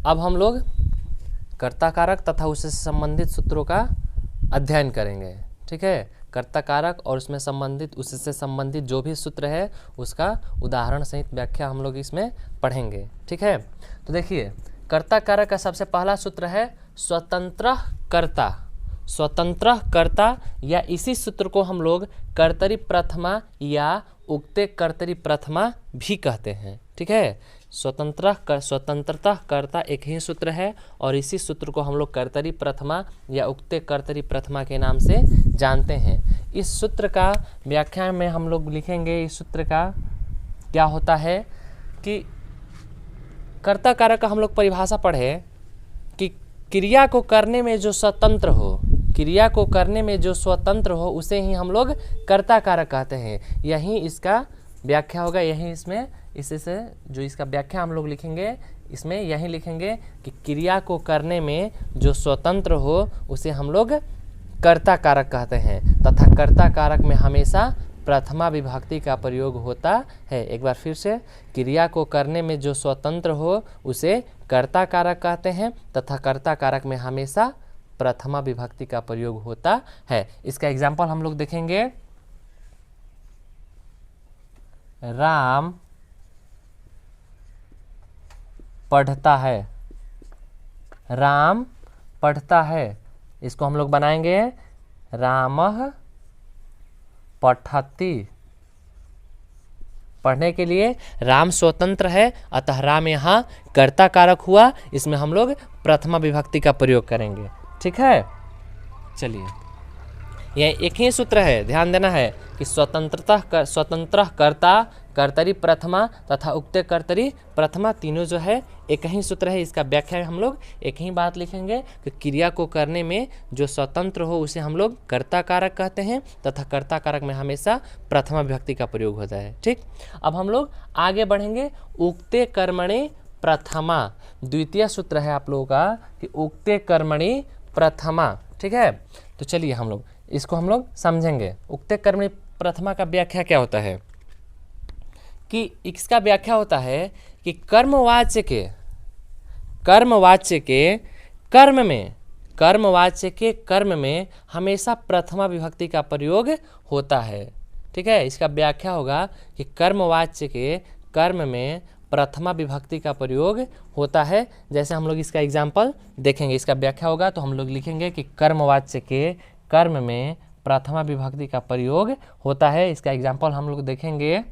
अब हम लोग कर्ता कारक तथा उससे संबंधित सूत्रों का अध्ययन करेंगे। ठीक है, कर्ता कारक और उसमें संबंधित उससे संबंधित जो भी सूत्र है उसका उदाहरण सहित व्याख्या हम लोग इसमें पढ़ेंगे। ठीक है, तो देखिए कर्ता कारक का सबसे पहला सूत्र है स्वतंत्र कर्ता। स्वतंत्र कर्ता या इसी सूत्र को हम लोग कर्तरी प्रथमा या उक्ते कर्तरी प्रथमा भी कहते हैं। ठीक है, स्वतंत्रता कर्ता एक ही सूत्र है और इसी सूत्र को हम लोग कर्तरी प्रथमा या उक्ते कर्तरी प्रथमा के नाम से जानते हैं। इस सूत्र का व्याख्या में हम लोग लिखेंगे, इस सूत्र का क्या होता है कि कर्ता कारक का हम लोग परिभाषा पढ़े कि क्रिया को करने में जो स्वतंत्र हो, क्रिया को करने में जो स्वतंत्र हो उसे ही हम लोग कर्ता कारक कहते हैं। यही इसका व्याख्या होगा, यही इसमें इसी से जो इसका व्याख्या हम लोग लिखेंगे इसमें यही लिखेंगे कि क्रिया को करने में जो स्वतंत्र हो उसे हम लोग कर्ता कारक कहते हैं तथा कर्ता कारक में हमेशा प्रथमा विभक्ति का प्रयोग होता है। एक बार फिर से, क्रिया को करने में जो स्वतंत्र हो उसे कर्ता कारक कहते हैं तथा कर्ता कारक में हमेशा प्रथमा विभक्ति का प्रयोग होता है। इसका एग्जाम्पल हम लोग देखेंगे, राम पढ़ता है। राम पढ़ता है, इसको हम लोग बनाएंगे रामः पठति। पढ़ने के लिए राम स्वतंत्र है अतः राम यहाँ कर्ता कारक हुआ, इसमें हम लोग प्रथमा विभक्ति का प्रयोग करेंगे। ठीक है, चलिए यह एक ही सूत्र है, ध्यान देना है कि स्वतंत्र कर्ता, कर्तरी प्रथमा तथा उक्ते कर्तरी प्रथमा तीनों जो है एक ही सूत्र है। इसका व्याख्या हम लोग एक ही बात लिखेंगे कि क्रिया को करने में जो स्वतंत्र हो उसे हम लोग कर्ता कारक कहते हैं तथा कर्ता कारक में हमेशा प्रथमा विभक्ति का प्रयोग होता है। ठीक, अब हम लोग आगे बढ़ेंगे। उक्ते कर्मणि प्रथमा द्वितीय सूत्र है आप लोगों का कि उक्ते कर्मणि प्रथमा। ठीक है, तो चलिए हम लोग इसको हम लोग समझेंगे। उक्ते कर्मणि प्रथमा का व्याख्या क्या होता है कि इसका व्याख्या होता है कि कर्मवाच्य के कर्म में हमेशा प्रथमा विभक्ति का प्रयोग होता है। ठीक है, इसका व्याख्या होगा कि कर्मवाच्य के कर्म में प्रथमा विभक्ति का प्रयोग होता है। जैसे हम लोग इसका एग्जाम्पल देखेंगे, इसका व्याख्या होगा तो हम लोग लिखेंगे कि कर्मवाच्य के कर्म में प्रथमा विभक्ति का प्रयोग होता है। इसका एग्जाम्पल हम लोग देखेंगे,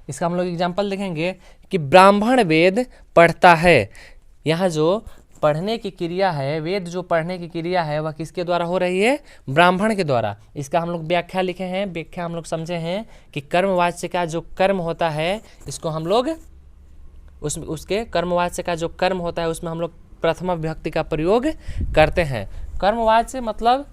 इसका हम लोग एग्जाम्पल देखेंगे कि ब्राह्मण वेद पढ़ता है। यहाँ जो पढ़ने की क्रिया है, वेद जो पढ़ने की क्रिया है वह किसके द्वारा हो रही है? ब्राह्मण के द्वारा। इसका हम लोग व्याख्या लिखे हैं, व्याख्या हम लोग समझे हैं कि कर्मवाच्य का जो कर्म होता है इसको हम लोग उसके कर्मवाच्य का जो कर्म होता है उसमें हम लोग प्रथमा विभक्ति का प्रयोग करते हैं। कर्मवाच्य मतलब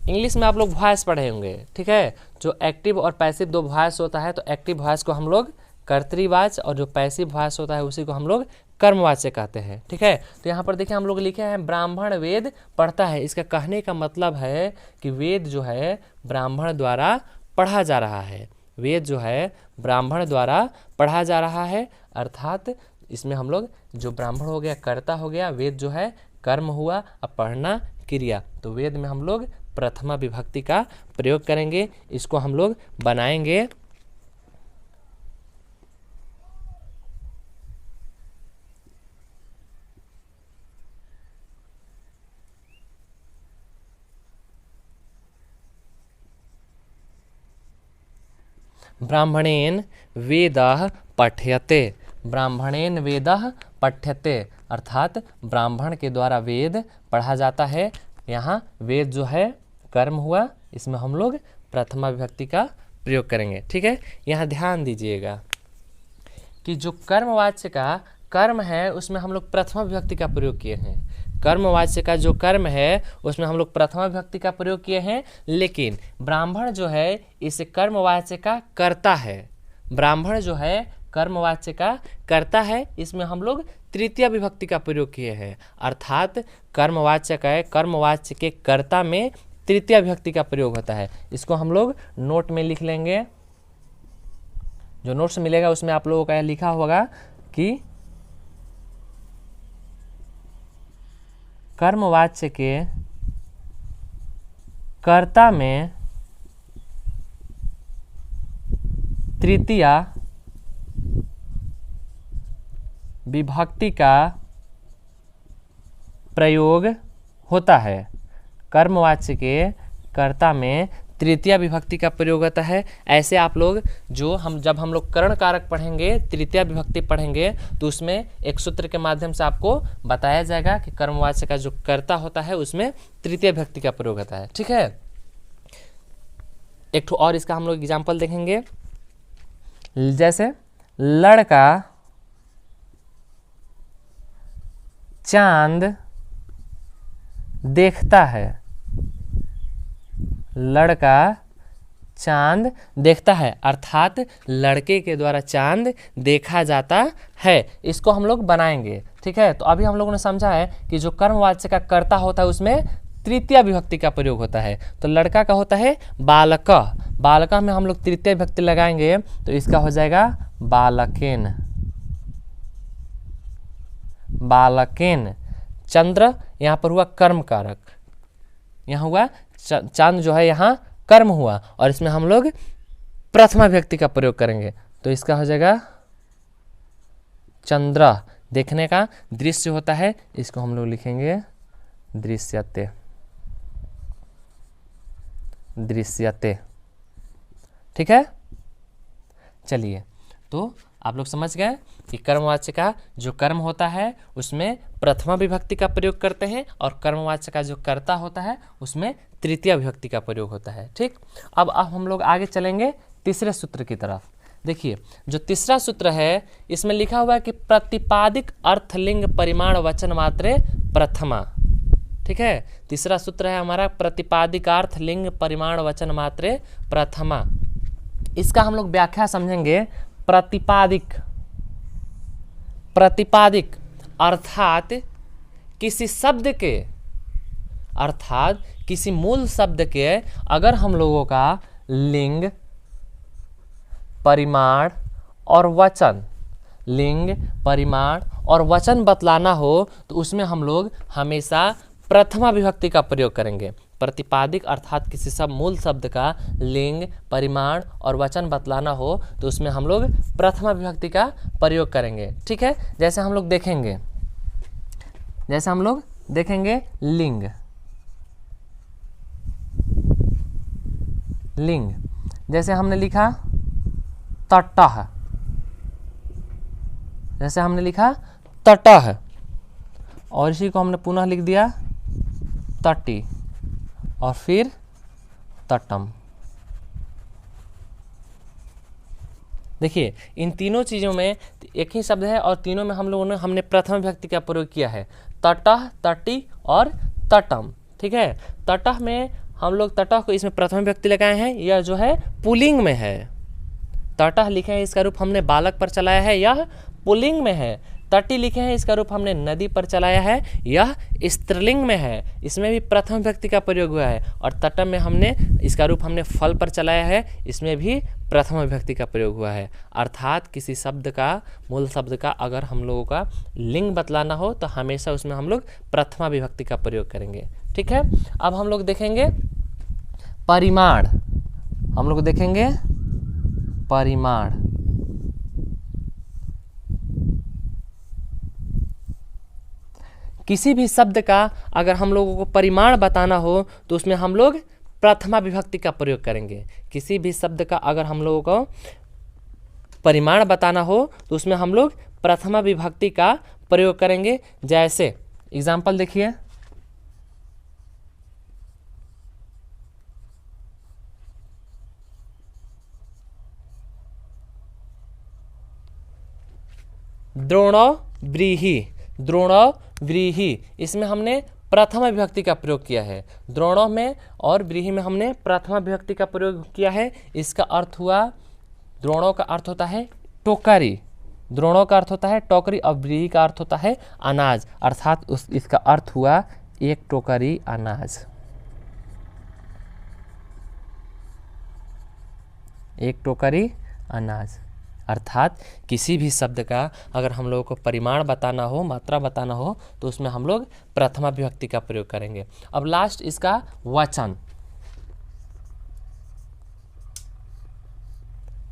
इंग्लिश में आप लोग वॉइस पढ़े होंगे। ठीक है, जो एक्टिव और पैसिव दो वॉइस होता है तो एक्टिव वॉइस को हम लोग कर्तृवाच्य और जो पैसिव वॉइस होता है उसी को हम लोग कर्मवाच्य कहते हैं। ठीक है, तो यहाँ पर देखिए हम लोग लिखे हैं ब्राह्मण वेद पढ़ता है। इसका कहने का मतलब है कि वेद जो है ब्राह्मण द्वारा पढ़ा जा रहा है। वेद जो है ब्राह्मण द्वारा पढ़ा जा रहा है, अर्थात इसमें हम लोग जो ब्राह्मण हो गया कर्ता हो गया, वेद जो है कर्म हुआ, अब पढ़ना क्रिया, तो वेद में हम लोग प्रथमा विभक्ति का प्रयोग करेंगे। इसको हम लोग बनाएंगे ब्राह्मणेन वेदः पठ्यते। ब्राह्मणेन वेदः पठ्यते अर्थात ब्राह्मण के द्वारा वेद पढ़ा जाता है। यहाँ वेद जो है कर्म हुआ, इसमें हम लोग प्रथमा विभक्ति का प्रयोग करेंगे। ठीक है, यहाँ ध्यान दीजिएगा कि जो कर्मवाच्य का कर्म है उसमें हम लोग प्रथमा विभक्ति का प्रयोग किए हैं। कर्मवाच्य का जो कर्म है उसमें हम लोग प्रथमा विभक्ति का प्रयोग किए हैं, लेकिन ब्राह्मण जो है इस कर्मवाच्य का कर्ता है। ब्राह्मण जो है कर्मवाच्य का कर्ता है, इसमें हम लोग तृतीय विभक्ति का प्रयोग किए हैं, अर्थात कर्मवाच्य के कर्ता में तृतीय विभक्ति का प्रयोग होता है। इसको हम लोग नोट में लिख लेंगे, जो नोट्स मिलेगा उसमें आप लोगों का लिखा होगा कि कर्मवाच्य के कर्ता में तृतीय विभक्ति का प्रयोग होता है। कर्मवाच्य के कर्ता में तृतीय विभक्ति का प्रयोग होता है। ऐसे आप लोग जब हम लोग करण कारक पढ़ेंगे, तृतीय विभक्ति पढ़ेंगे, तो उसमें एक सूत्र के माध्यम से आपको बताया जाएगा कि कर्मवाच्य का जो कर्ता होता है उसमें तृतीय विभक्ति का प्रयोग होता है। ठीक है, एक ठो और इसका हम लोग एग्जाम्पल देखेंगे, जैसे लड़का चांद देखता है। लड़का चांद देखता है अर्थात लड़के के द्वारा चांद देखा जाता है। इसको हम लोग बनाएंगे। ठीक है, तो अभी हम लोगों ने समझा है कि जो कर्मवाच्य का कर्ता होता है उसमें तृतीय विभक्ति का प्रयोग होता है। तो लड़का का होता है बालक, बालक में हम लोग तृतीय विभक्ति लगाएंगे तो इसका हो जाएगा बालकेन। बालकेन। चंद्र यहाँ पर हुआ कर्म कारक, यहाँ हुआ चांद जो है यहाँ कर्म हुआ, और इसमें हम लोग प्रथमा विभक्ति का प्रयोग करेंगे तो इसका हो जाएगा चंद्र। देखने का दृश्य होता है, इसको हम लोग लिखेंगे दृश्यते। दृश्यते। ठीक है, चलिए, तो आप लोग समझ गए कि कर्मवाच्य का जो कर्म होता है उसमें प्रथमा विभक्ति का प्रयोग करते हैं, और कर्मवाच्य का जो कर्ता होता है उसमें तृतीय विभक्ति का प्रयोग होता है। ठीक, अब हम लोग आगे चलेंगे तीसरे सूत्र की तरफ। देखिए, जो तीसरा सूत्र है इसमें लिखा हुआ है कि प्रतिपादिक अर्थलिंग परिमाण वचन मात्रे प्रथमा। ठीक है, तीसरा सूत्र है हमारा प्रतिपादिकार्थ लिंग परिमाण वचन मात्रे प्रथमा। इसका हम लोग व्याख्या समझेंगे। प्रतिपादिक, प्रतिपादिक अर्थात किसी शब्द के, अर्थात किसी मूल शब्द के अगर हम लोगों का लिंग, परिमाण और वचन, लिंग, परिमाण और वचन बतलाना हो तो उसमें हम लोग हमेशा प्रथमा विभक्ति का प्रयोग करेंगे। प्रतिपादिक अर्थात किसी सब मूल शब्द का लिंग, परिमाण और वचन बतलाना हो तो उसमें हम लोग प्रथमा विभक्ति का प्रयोग करेंगे। ठीक है, जैसे हम लोग देखेंगे लिंग। लिंग जैसे हमने लिखा तटः, जैसे हमने लिखा तटः, और इसी को हमने पुनः लिख दिया तटी, और फिर तटम। देखिए, इन तीनों चीज़ों में एक ही शब्द है और तीनों में हमने प्रथम विभक्ति का प्रयोग किया है, तटः, तटी और तटम। ठीक है, तटः में हम लोग तटः को इसमें प्रथम विभक्ति लगाए हैं, यह जो है पुल्लिंग में है। तटः लिखे हैं, इसका रूप हमने बालक पर चलाया है, यह पुल्लिंग में है। तटी लिखे हैं, इसका रूप हमने नदी पर चलाया है, यह स्त्रीलिंग में है, इसमें भी प्रथम विभक्ति का प्रयोग हुआ है। और तटम में हमने इसका रूप हमने फल पर चलाया है, इसमें भी प्रथम विभक्ति का प्रयोग हुआ है। अर्थात किसी शब्द का, मूल शब्द का अगर हम लोगों का लिंग बतलाना हो तो हमेशा उसमें हम लोग प्रथमा विभक्ति का प्रयोग करेंगे। ठीक है, अब हम लोग देखेंगे परिमाण। हम लोग देखेंगे परिमाण। किसी भी शब्द का अगर हम लोगों को परिमाण बताना हो तो उसमें हम लोग प्रथमा विभक्ति का प्रयोग करेंगे। किसी भी शब्द का अगर हम लोगों को परिमाण बताना हो तो उसमें हम लोग प्रथमा विभक्ति का प्रयोग करेंगे। जैसे एग्जाम्पल देखिए, द्रोणो व्रीहि। द्रोणो व्रीहि, इसमें हमने प्रथमा विभक्ति का प्रयोग किया है। द्रोणों में और व्रीहि में हमने प्रथमा विभक्ति का प्रयोग किया है। इसका अर्थ हुआ, द्रोणों का अर्थ होता है टोकरी। द्रोणों का अर्थ होता है टोकरी और व्रीहि का अर्थ होता है अनाज, अर्थात इसका अर्थ हुआ एक टोकरी अनाज। एक टोकरी अनाज अर्थात किसी भी शब्द का अगर हम लोगों को परिमाण बताना हो, मात्रा बताना हो, तो उसमें हम लोग प्रथमा विभक्ति का प्रयोग करेंगे। अब लास्ट इसका वचन।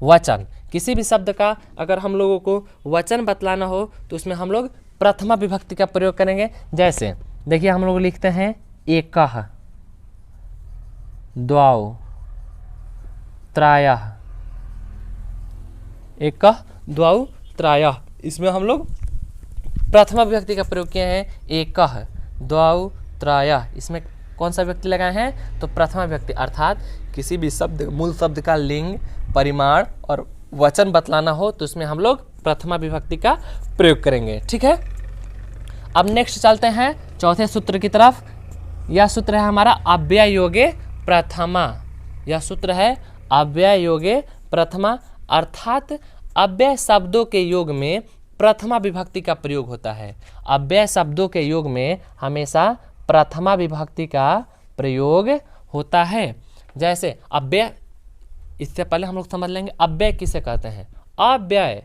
वचन, किसी भी शब्द का अगर हम लोगों को वचन बतलाना हो तो उसमें हम लोग प्रथमा विभक्ति का प्रयोग करेंगे। जैसे देखिए हम लोग लिखते हैं एकः, द्वौ, त्रयः, एकः, द्वौ, त्रयः, इसमें हम लोग प्रथमा विभक्ति का प्रयोग किए हैं। एकः, द्वौ, त्रयः, इसमें कौन सा विभक्ति लगाए हैं? तो प्रथमा विभक्ति, अर्थात किसी भी शब्द, मूल शब्द का लिंग, परिमाण और वचन बतलाना हो तो उसमें हम लोग प्रथमा विभक्ति का प्रयोग करेंगे। ठीक है, अब नेक्स्ट चलते हैं चौथे सूत्र की तरफ। यह सूत्र है हमारा अव्यय योगे प्रथमा। यह सूत्र है अव्यय योगे प्रथमा, अर्थात अव्यय शब्दों के योग में प्रथमा विभक्ति का प्रयोग होता है। अव्यय शब्दों के योग में हमेशा प्रथमा विभक्ति का प्रयोग होता है। जैसे अव्यय, इससे पहले हम लोग समझ लेंगे अव्यय किसे कहते हैं। अव्यय,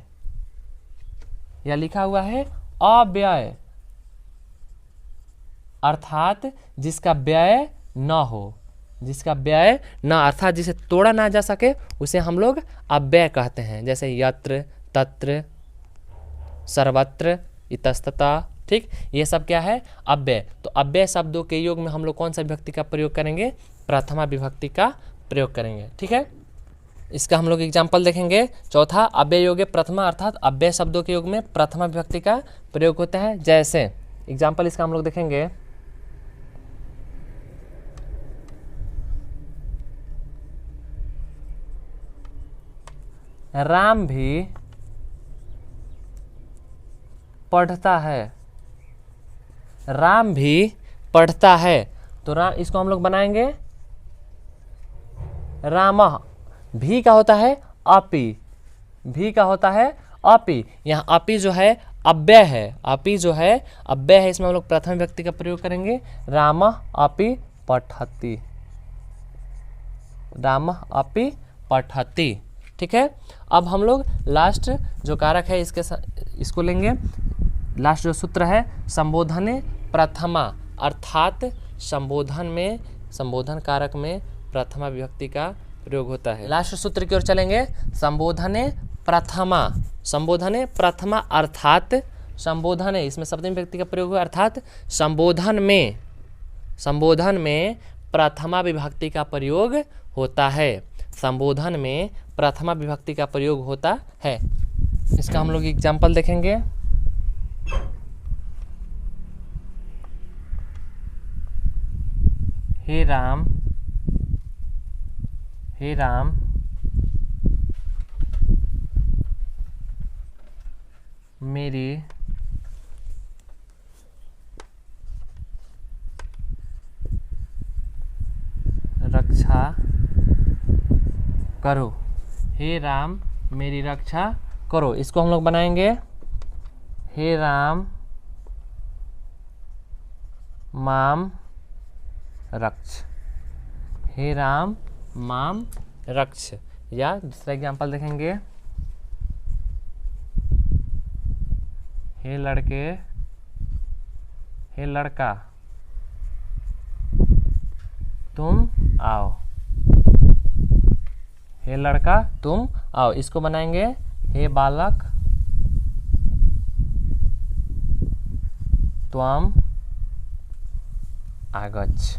यह लिखा हुआ है अव्यय, अर्थात जिसका व्यय न हो, जिसका व्यय न, अर्थात जिसे तोड़ा ना जा सके उसे हम लोग अव्यय कहते हैं। जैसे यत्र, तत्र, सर्वत्र, इतस्ततः, ठीक, ये सब क्या है? अव्यय। तो अव्यय शब्दों के योग में हम लोग कौन सा विभक्ति का प्रयोग करेंगे? प्रथमा विभक्ति का प्रयोग करेंगे। ठीक है, इसका हम लोग एग्जाम्पल देखेंगे। चौथा, अव्यय योगे प्रथमा, अर्थात अव्यय शब्दों के योग में प्रथमा विभक्ति का प्रयोग होता है। जैसे एग्जाम्पल इसका हम लोग देखेंगे, राम भी पढ़ता है। राम भी पढ़ता है, तो राम, इसको हम लोग बनाएंगे रामः। भी का होता है अपि, भी का होता है अपि। यहाँ अपि जो है अव्यय है, अपि जो है अव्यय है, इसमें हम लोग प्रथम व्यक्ति का प्रयोग करेंगे। रामः अपि पठति, रामः अपि पठति। ठीक है, अब हम लोग लास्ट जो कारक है इसको लेंगे। लास्ट जो सूत्र है संबोधने प्रथमा, अर्थात संबोधन में, संबोधन कारक में प्रथमा विभक्ति का प्रयोग होता है। लास्ट सूत्र की ओर चलेंगे, संबोधने प्रथमा। संबोधने प्रथमा अर्थात संबोधने, इसमें सप्तमी विभक्ति का प्रयोग हुआ, अर्थात संबोधन में, संबोधन में प्रथमा विभक्ति का प्रयोग होता है। संबोधन में प्रथमा विभक्ति का प्रयोग होता है। इसका हम लोग एग्जाम्पल देखेंगे। हे राम, हे राम, मेरी रक्षा करो। हे राम मेरी रक्षा करो, इसको हम लोग बनाएंगे हे राम माम रक्ष। हे राम माम रक्ष। या दूसरा एग्जाम्पल देखेंगे, हे लड़के, हे लड़का तुम आओ। हे लड़का तुम आओ, इसको बनाएंगे हे बालक त्वम आगच्छ,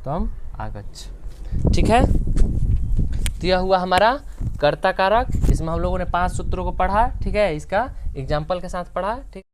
त्वम आगच्छ। ठीक है, तो यह हुआ हमारा कर्ता कारक। इसमें हम लोगों ने 5 सूत्रों को पढ़ा। ठीक है, इसका एग्जाम्पल के साथ पढ़ा। ठीक।